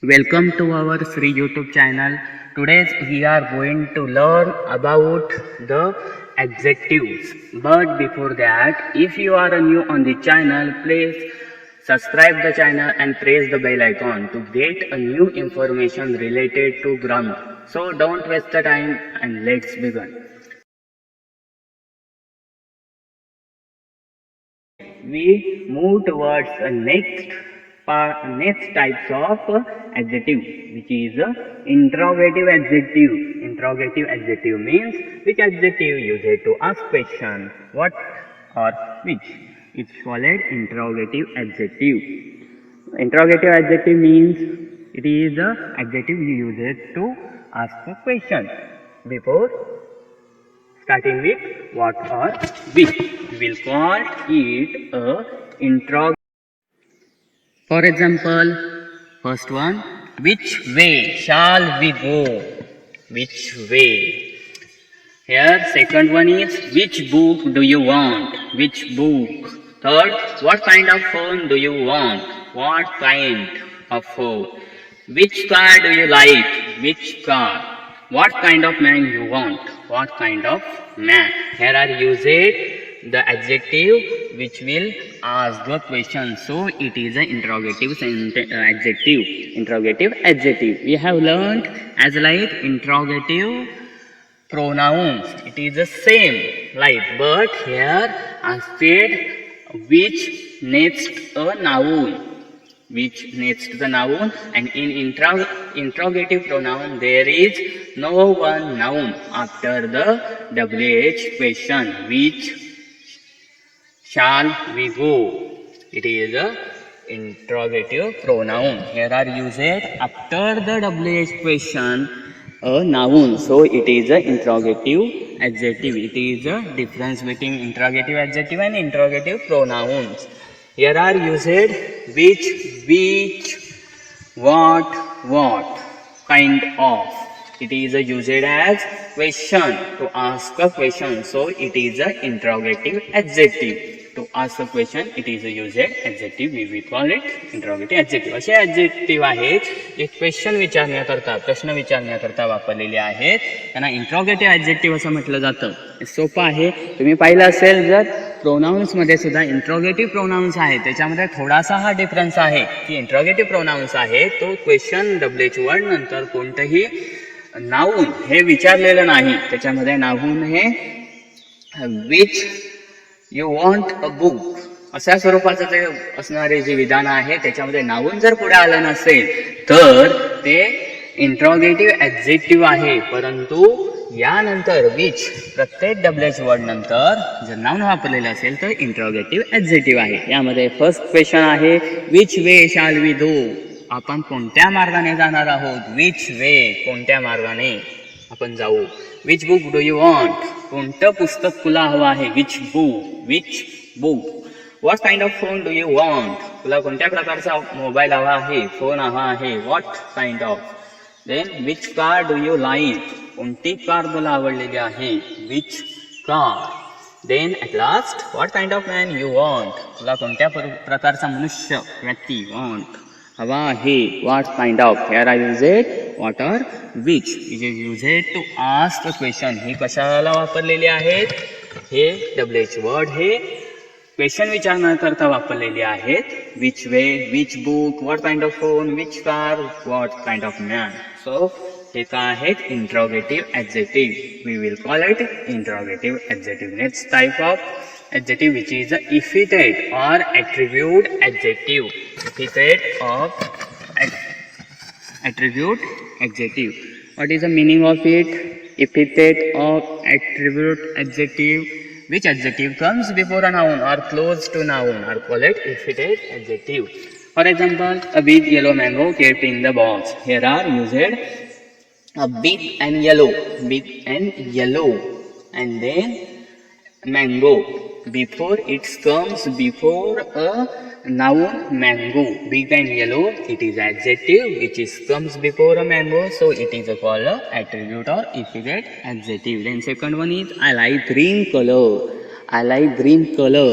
Welcome to our Sri YouTube channel. Today we are going to learn about the adjectives. But before that, if you are new on the channel, please subscribe the channel and press the bell icon to get a new information related to grammar. So don't waste the time and let's begin. We move towards the next types of adjective, which is interrogative adjective. Interrogative adjective means which adjective used to ask question, what or which. It's called interrogative adjective. Interrogative adjective means it is the adjective you use it to ask a question before starting with what or which. We will call it a interrog. For example, first one, which way shall we go? Which way? Here, second one is, which book do you want? Which book? Third, what kind of phone do you want? What kind of phone? Which car do you like? Which car? What kind of man you want? What kind of man? Here are used the adjective which will ask the question. So it is an interrogative adjective. Interrogative adjective. We have learned as like interrogative pronouns. It is the same like, but here instead which next a noun, which next the noun, and in interrogative pronoun there is no one noun after the WH question. Which shall we go? It is a interrogative pronoun. Here are used after the WH question a noun. So it is a interrogative adjective. It is a difference between interrogative adjective and interrogative pronouns. Here are used which, what, kind of. It is used as question to ask a question. So it is an interrogative adjective. To ask a question, it is used adjective. We will call it interrogative adjective. असे adjective आहेत जे question विचारण्याकरता, प्रश्न विचारण्याकरता वापरलेले आहेत. त्यांना interrogative adjective असं म्हटलं जातं. सोपं आहे. तुम्ही पाहिलं असेल जर प्रोनाउन्समध्ये सुद्धा इंट्रोगेटिव्ह प्रोनाउन्स आहे, त्याच्यामध्ये थोडासा हा डिफरन्स आहे की इंट्रोगेटिव्ह प्रोनाउन्स आहे तो क्वेश्चन WH वर्ड नंतर कोणतंही नाऊन हे विचारलेलं नाही. त्याच्यामध्ये नाऊन हे which you want a book अशा स्वरूपाचं जे असणारे जे विधान आहे त्याच्यामध्ये नाऊन जर पुढे आलं नसेल तर ते इंट्रोगेटिव्ह ॲडजेक्टिव्ह आहे. परंतु यानंतर विच प्रत्येक WH वर्ड नंतर जर नाऊन वापरलेलं असेल तर इंट्रोगेटिव्ह ॲडजेक्टिव्ह आहे. यामध्ये फर्स्ट क्वेश्चन आहे विच वे शाल वी गो? आपण कोणत्या मार्गाने जाणार आहोत? विच वे कोणत्या मार्गाने आपण जाऊ. Which book do you want? कोणतं पुस्तक तुला हवं आहे? Which book. What kind of phone do you want? तुला कोणत्या प्रकारचा मोबाईल हवा आहे, फोन हवा आहे? What kind of. Then which car do you like? कोणती कार तुला आवडलेली आहे? Which car. Then at last what kind of man you want? तुला कोणत्या प्रकारचा मनुष्य, व्यक्ती वॉन्ट हवा आहे? What kind of. Here I use it what or which. Is use it to ask a question. ही कशाला वापरलेली आहेत? हे WH वर्ड हे क्वेश्चन विचारण्याकरता वापरलेले आहेत. Which way, which book, what kind of phone, which car, what kind of man. So हे काय आहेत? Interrogative adjective. We will call it interrogative adjective. Next type of adjective which is epithet or attribute adjective. Epithet of attribute adjective. What is the meaning of it? Epithet of attribute adjective. Which adjective comes before a noun or close to noun are called epithet adjective. For example, a big yellow mango kept in the box. Here are used a big and yellow, and then mango. Before it comes before a noun mango, big and yellow, it is adjective which is comes before a mango, so it is called a attribute or epithet adjective. Then second one is I like green color. I like green color.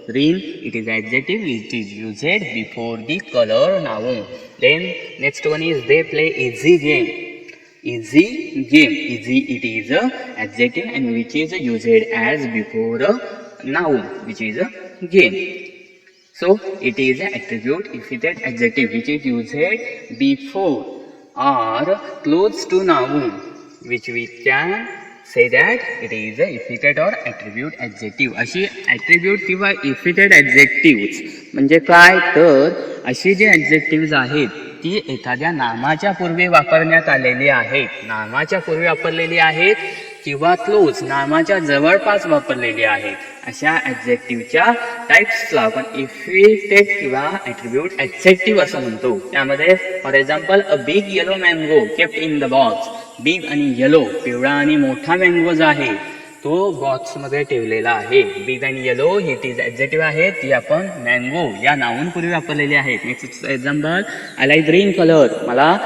green, it is adjective which is used before the color noun. Then next one is they play easy game. Easy game. Easy, it is a adjective and which is used as before a noun, which is a game. So it is an attribute epithet adjective which is used before or close to noun, which we can say that it is a epithet or attribute adjective. अशी attribute किंवा epithet adjectives म्हणजे काय तर अशी जे adjectives आहेत ती एखाद्या नामाच्या पूर्वी वापरण्यात आलेली आहेत, नामाच्या पूर्वी वापरलेली आहेत किंवा क्लोज नामाच्या जवळपास वापरलेली आहेत. अशा ॲडजेक्टिव्हच्या टाईप्सला आपण इफिटेट किंवा ॲट्रिब्यूट ॲडजेक्टिव्ह असं म्हणतो. त्यामध्ये for example a big yellow mango kept in the box. Big आणि येलो, पिवळा आणि मोठा मँगो जो आहे तो बॉक्समध्ये ठेवलेला आहे. बिग आणि येलो ही ती ॲडजेक्टिव्ह आहे ती आपण मँगो या नाऊन पूर्वी वापरलेली आहेत. Next example I like green colour. मला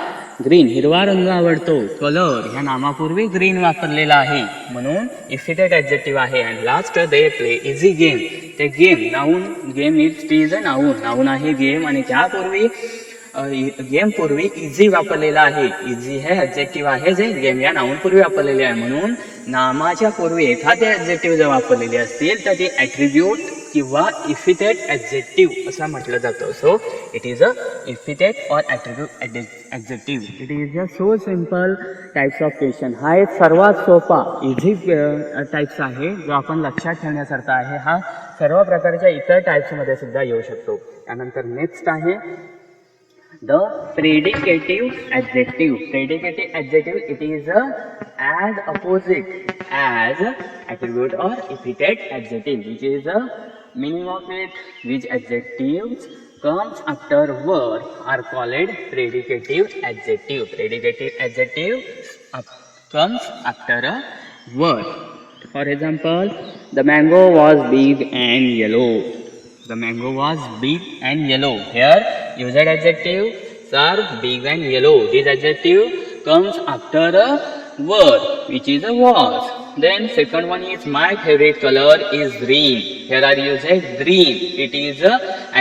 ग्रीन हिरवा रंग आवडतो. कलर ह्या नामापूर्वी ग्रीन वापरलेला आहे म्हणून इफिटेट ॲडजेक्टिव्ह आहे. And last they play easy game. ते game noun, game is a noun, noun आहे गेम आणि त्यापूर्वी गेम पूर्वी इझी वापरलेला आहे. इझी हे ॲडजेक्टिव्ह आहे जे गेम या नाऊन पूर्वी वापरलेले आहे. म्हणून नामाच्या पूर्वी एखादे ॲडजेक्टिव्ह जर वापरलेले असतील तर ते ॲट्रिब्यूट किंवा इफिटेट ॲडजेक्टिव्ह असं म्हटलं जातं. So it is a epithet or attribute adjective. It is a so simple types of question. हा एक सर्वात सोपा इझी टाईप्स आहे जो आपण लक्षात ठेवण्यासारखा आहे. हा सर्व प्रकारच्या इतर टाईप्समध्ये सुद्धा येऊ शकतो. त्यानंतर नेक्स्ट आहे the predicative adjective. Predicative adjective, it is as opposite as attribute or epithet adjective, which is the meaning of it, which adjectives comes after word are called predicative adjective. Predicative adjective comes after a word. For example, the mango was big and yellow. The mango was big and yellow. Here used adjectives are big and yellow. This adjective comes after a word which is a was. Then second one is my favorite color is green. Here are used green. It is a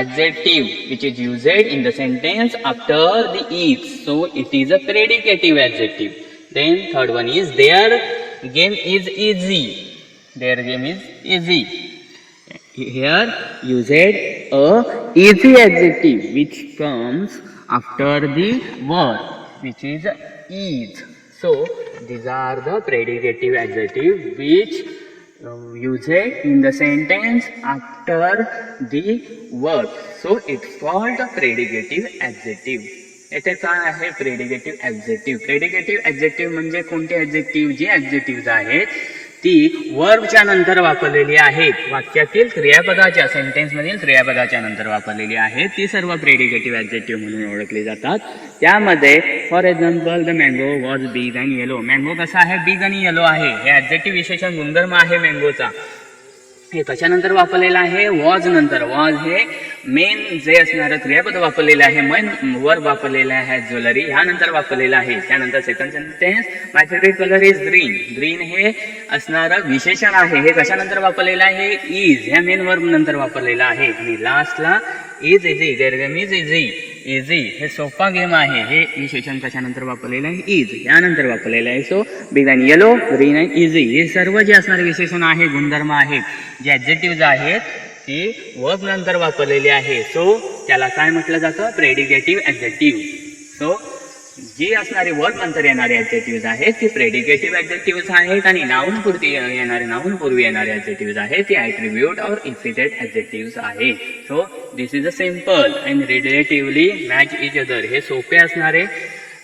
adjective which is used in the sentence after the is. So it is a predicative adjective. Then third one is their game is easy. Their game is easy. Here used a easy adjective which comes after the word which is is. So these are the predicative adjective which used in the sentence after the word. So it's called a predicative adjective. येथे काय आहे प्रेडिकेटिव्ह adjective. प्रेडिकेटिव्ह adjective म्हणजे कोणते adjective? जे adjective आहेत ती वर्बच्या नंतर वापरलेली आहेत, वाक्यातील क्रियापदाच्या, सेंटेन्समधील क्रियापदाच्या नंतर वापरलेली आहेत, ती सर्व प्रेडिकेटिव्ह ॲडजेक्टिव्ह म्हणून ओळखली जातात. त्यामध्ये for example the mango was big and yellow. Mango कसा आहे? बिग आणि येलो आहे. हे ॲडजेक्टिव्ह विशेषण गुणधर्म आहे मँगोचा. हे कशानंतर वापरलेलं आहे? वॉज नंतर. वॉज हे मेन जे असणारं क्रियापद वापरलेलं आहे, मेन वर्ब वापरलेलं आहे ज्वेलरी, ह्यानंतर वापरलेलं आहे. त्यानंतर second sentence my favourite colour is green. Green हे असणारं विशेषण आहे, हे कशानंतर वापरलेलं आहे? इज ह्या मेन वर्ब नंतर वापरलेलं आहे. आणि लास्टला is easy. Their game is easy. Easy हे सोपा गेम आहे, हे विशेषण कशानंतर वापरलेलं आहे? इज यानंतर वापरलेलं आहे. So big and yellow, green and easy हे सर्व जे असणारे विशेषण आहे, गुणधर्म आहेत, जे ॲडजेक्टिव्ह आहेत ती वर्ब नंतर वापरलेली आहे. सो त्याला काय म्हटलं जातं? प्रेडिकेटिव्ह ॲडजेक्टिव्ह. सो जी असणारे वर्ब नंतर येणारे ॲडजेक्टिव्ह आहेत ती प्रेडिकेटिव्ह ॲडजेक्टिव्ह आहेत, आणि नाऊन पूर्वी येणारे ॲडजेक्टिव्ह आहेत ती ॲट्रिब्यूट और इन्फिनिट ॲडजेक्टिव्ह आहेत. So this is a simple and relatively match each other. हे सोपे असणारे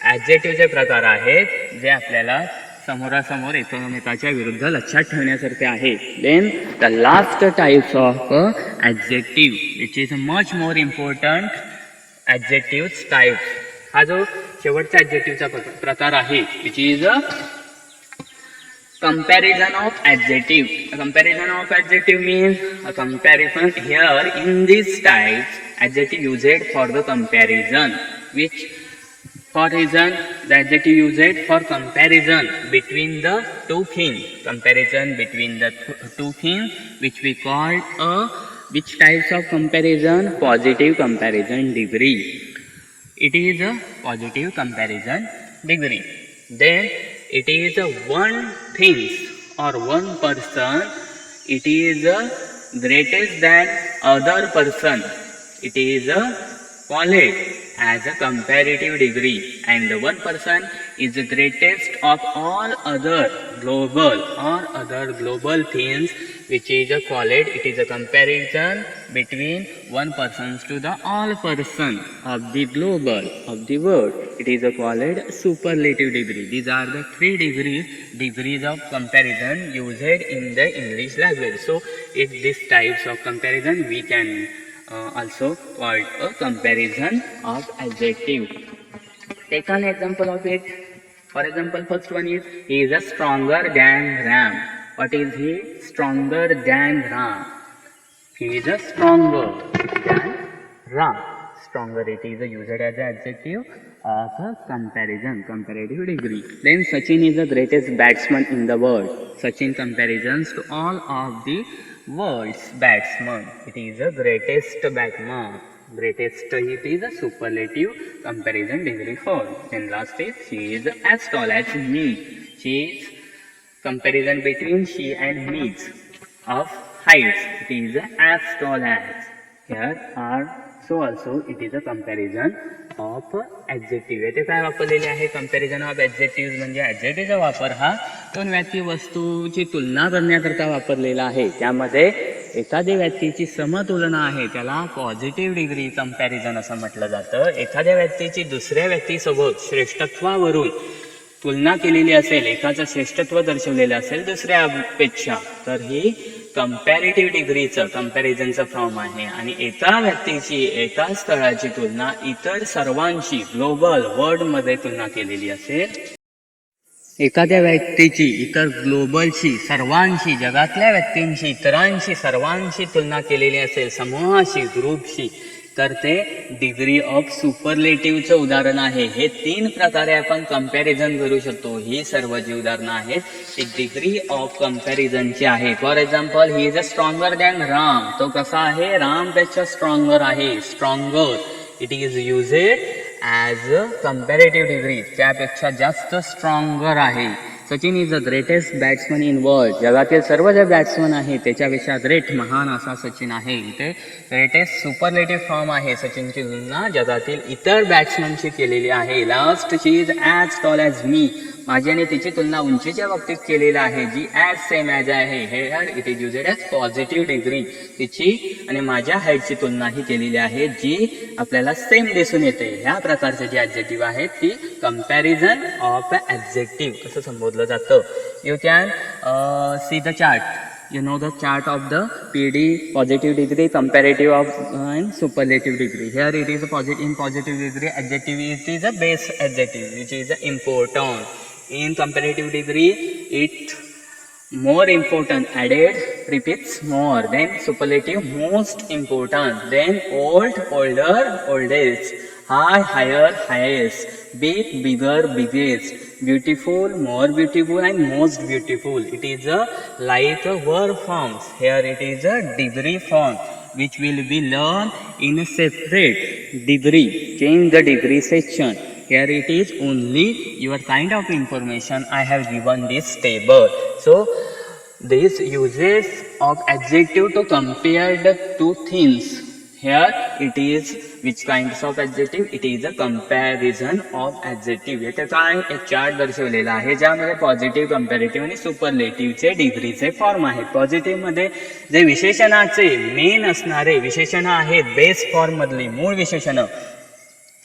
ॲडजेक्टिव्हचे प्रकार आहेत जे आपल्याला समोरासमोर एकमेकाच्या विरुद्ध लक्षात ठेवण्यासारखे आहे. Then the last types of adjective which is much more important adjective types. हा जो शेवटचा ॲडजेक्टिव्हचा प्रकार आहे which is a comparison of adjective. A comparison of adjective means a comparison. Here in these types adjective used for the comparison, which for reason the adjective used for comparison between the two things. Comparison between the two things which we call a Which types of comparison? Positive comparison degree. It is a positive comparison degree. Then it is a one thing or one person. It is a greatest than other person. It is a called as a comparative degree, and the one person is the greatest of all other global things, which is a called. It is a comparison between one persons to the all person of the global of the world. It is a called superlative degree. These are the three degrees of comparison used in the English language. So if these types of comparison we can also called a comparison of adjective. Take an example of it. For example, first one is, he is a stronger than Ram. What is he? Stronger than Ram. He is a stronger than Ram. Stronger, it is used as an adjective of a comparison, comparative degree. Then Sachin is the greatest batsman in the world. Sachin comparisons to all of the world's batsmen. It is the greatest batsman. Greatest, it is a superlative comparison degree form. Then last is, she is as tall as me. She is comparison between she and me of heights. It is as tall as. Here are so also it is a comparison of adjective. येथे काय वापरलेले आहे? Comparison of adjective. म्हणजे ॲडजेक्टिव्हचा वापर हा दोन व्यक्ती वस्तूची तुलना करण्याकरता वापरलेला आहे. त्यामध्ये एखाद्या व्यक्तीची समतुलना आहे त्याला पॉझिटिव्ह डिग्री कंपॅरिझन असं म्हटलं जातं. एखाद्या व्यक्तीची दुसऱ्या व्यक्तीसोबत श्रेष्ठत्वावरून तुलना केलेली असेल, एकाचं श्रेष्ठत्व दर्शवलेलं असेल दुसऱ्यापेक्षा, तर ही कंपॅरेटिव्ह डिग्रीचं कंपॅरिझनचं फॉर्म आहे. आणि एका व्यक्तीची एका स्थळाची तुलना इतर सर्वांशी ग्लोबल वर्ल्डमध्ये तुलना केलेली असेल, एखाद्या व्यक्तीची इतर ग्लोबलशी सर्वांशी जगातल्या व्यक्तींशी इतरांशी सर्वांशी तुलना केलेली असेल, समूहाशी ग्रुपशी, तर ते डिग्री ऑफ सुपरलेटिव्हचं उदाहरण आहे. हे तीन प्रकारे आपण कंपॅरिझन करू शकतो. ही सर्व जी उदाहरणं आहेत ती डिग्री ऑफ कंपॅरिझनची आहेत. For example, he is a stronger than Ram. तो कसा आहे? रामपेक्षा स्ट्रॉंगर आहे. Stronger it is used as a comparative degree. त्यापेक्षा जास्त स्ट्रॉंगर आहे. Sachin is the greatest batsman in world. जगातील सर्व जे बॅट्समन आहेत त्याच्यापेक्षा ग्रेट महान असा सचिन आहे. इथे ग्रेटेस्ट सुपरलेटिव्ह फॉर्म आहे. सचिनची तुलना जगातील इतर बॅट्समनशी केलेली आहे. Last, she is as tall as me. माझी आणि तिची तुलना उंचीच्या बाबतीत केलेली आहे, जी ॲज सेम ॲज आहे. Here it is used as positive degree. तिची आणि माझ्या हाईटची तुलना ही केलेली आहे, जी आपल्याला सेम दिसून येते. ह्या प्रकारचे जे ॲडजेक्टिव्ह आहेत ती कंपॅरिझन ऑफ ॲडजेक्टिव्ह असं संबोधलं जातं. You can see the chart. You know the chart of the PD, positive degree, comparative of and superlative degree. Here it is a in positive degree adjective, it is a base adjective which is important. In comparative degree, it more important, added, prefix more. Then superlative, most important. Then old, older, oldest. High, higher, highest. Big, bigger, biggest. Beautiful, more beautiful, and most beautiful. It is a like a verb forms. Here it is a degree form which will be learned in a separate degree. Change the degree section. Here it is only your kind of information I have given this table. So this uses of adjective to compare the two things. Here it is which kinds of adjective? It is a comparison of adjective. येथे काय एक chart दर्शवलेला आहे ज्यामध्ये positive, comparative आणि सुपरलेटिव्हचे डिग्रीचे form आहेत. पॉझिटिव्हमध्ये जे विशेषणाचे main असणारे विशेषणं आहेत, बेस फॉर्म मधली मूळ विशेषणं,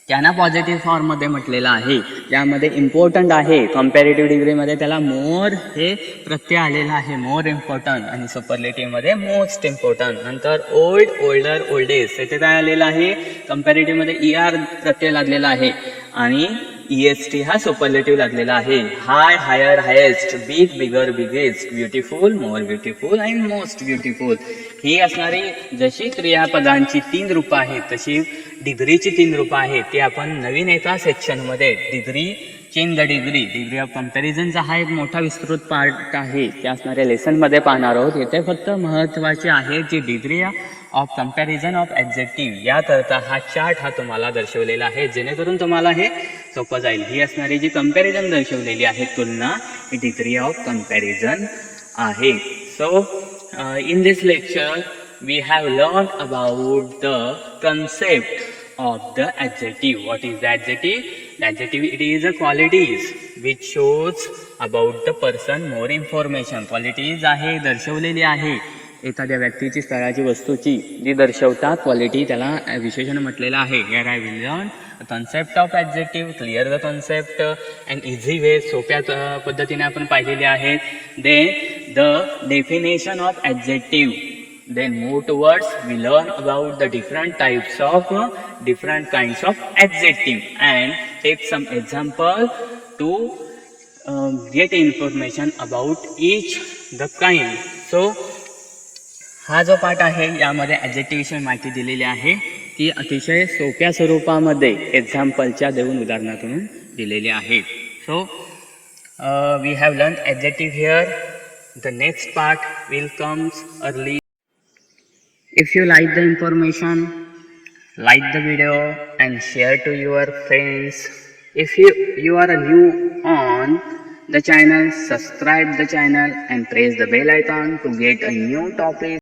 त्यांना पॉझिटिव्ह फॉर्ममध्ये म्हटलेलं आहे. त्यामध्ये इम्पॉर्टंट आहे. कंपॅरेटिव्ह डिग्रीमध्ये त्याला मोर हे प्रत्यय आलेला आहे, मोर इम्पॉर्टंट. आणि सुपरलेटिव्हमध्ये मोस्ट इम्पॉर्टंट. नंतर ओल्ड, ओल्डर, ओल्डेस्ट येथे काय आलेलं आहे? कंपॅरेटिव्हमध्ये ER प्रत्यय लागलेला आहे आणि EST हा सुपरलेटिव्ह लागलेला आहे. High, higher, highest. Big, bigger, biggest. Beautiful, more beautiful and most beautiful. ही असणारी जशी क्रियापदांची 3 रूपं आहेत तशी डिग्रीची 3 रूपं आहेत. ती आपण नवीन एका सेक्शनमध्ये degree change the degree of कम्पॅरिझनचा हा एक मोठा विस्तृत पार्ट आहे, ते असणाऱ्या लेसनमध्ये पाहणार आहोत. इथे फक्त महत्त्वाचे आहे जी degree of comparison of adjective याकरता हा चार्ट हा तुम्हाला दर्शवलेला आहे, जेणेकरून तुम्हाला हे सोपं जाईल. ही असणारी जी कम्पॅरिझन दर्शवलेली आहे तुलना, ही डिग्री ऑफ कम्पॅरिझन आहे. सो in this lecture we have learned about the concept of the adjective. What is the adjective? The adjective, it is a qualities which shows about the person more information. Qualities आहे, दर्शवलेली आहे एखाद्या व्यक्तीची, स्थळाची, वस्तूची जी दर्शवतात quality, त्याला विशेषण म्हटलेलं आहे. Here I will learn the concept of adjective, clear the concept and easy way, सोप्या पद्धतीने आपण पाहिलेले आहे. Then the definition of adjective. Then move towards, we learn about the different types of different kinds of adjective and take some example to get information about each the kind. So हा जो पाठ आहे यामध्ये ॲडजेक्टिव्हविषयी माहिती दिलेली आहे, ती अतिशय सोप्या स्वरूपामध्ये एक्झाम्पलच्या देऊन, उदाहरणातून दिलेली आहे. So we have learn adjective here. The next part will comes early. If you like the information, like the video and share to your friends. If you are new on the channel, subscribe the channel and press the bell icon to get a new topic.